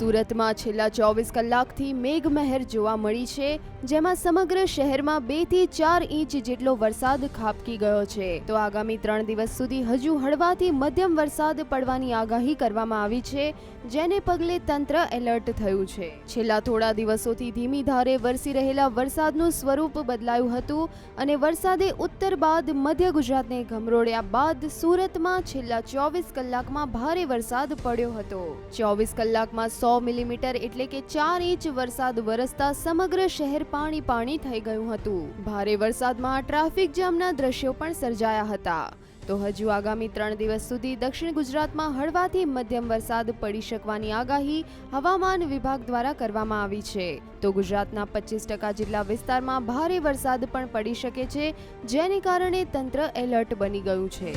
સુરતમાં છેલ્લા 24 કલાકથી મેઘમહેર જોવા મળી છે, જેમાં સમગ્ર શહેરમાં 2 થી 4 ઇંચ જેટલો વરસાદ ખાબકી ગયો છે. તો આગામી 3 દિવસ સુધી હજુ હળવાથી મધ્યમ વરસાદ પડવાની આગાહી કરવામાં આવી છે, જેને પગલે તંત્ર એલર્ટ થયું છે. છેલ્લા થોડા દિવસોથી ધીમી ધારે વરસી રહેલા વરસાદનું સ્વરૂપ બદલાયું હતું અને વરસાદે ઉત્તર બાદ મધ્ય ગુજરાતને ગમરોળ્યા બાદ સુરતમાં છેલ્લા 24 કલાકમાં ભારે વરસાદ પડ્યો હતો. 24 કલાકમાં 100 મિલીમીટર એટલે કે 4 ઇંચ વરસાદ વરસતા સમગ્ર શહેર પાણી થઈ ગયું હતું. ભારે વરસાદમાં ટ્રાફિક જામના દ્રશ્યો પણ સર્જાયા હતા. તો હજુ આગામી 3 દિવસ સુધી દક્ષિણ ગુજરાતમાં હળવાથી મધ્યમ વરસાદ પડી શકવાની આગાહી હવામાન વિભાગ દ્વારા કરવામાં આવી છે. તો ગુજરાતના 25% જેટલા વિસ્તારમાં ભારે વરસાદ પણ પડી શકે છે, જેને કારણે તંત્ર એલર્ટ બની ગયું છે.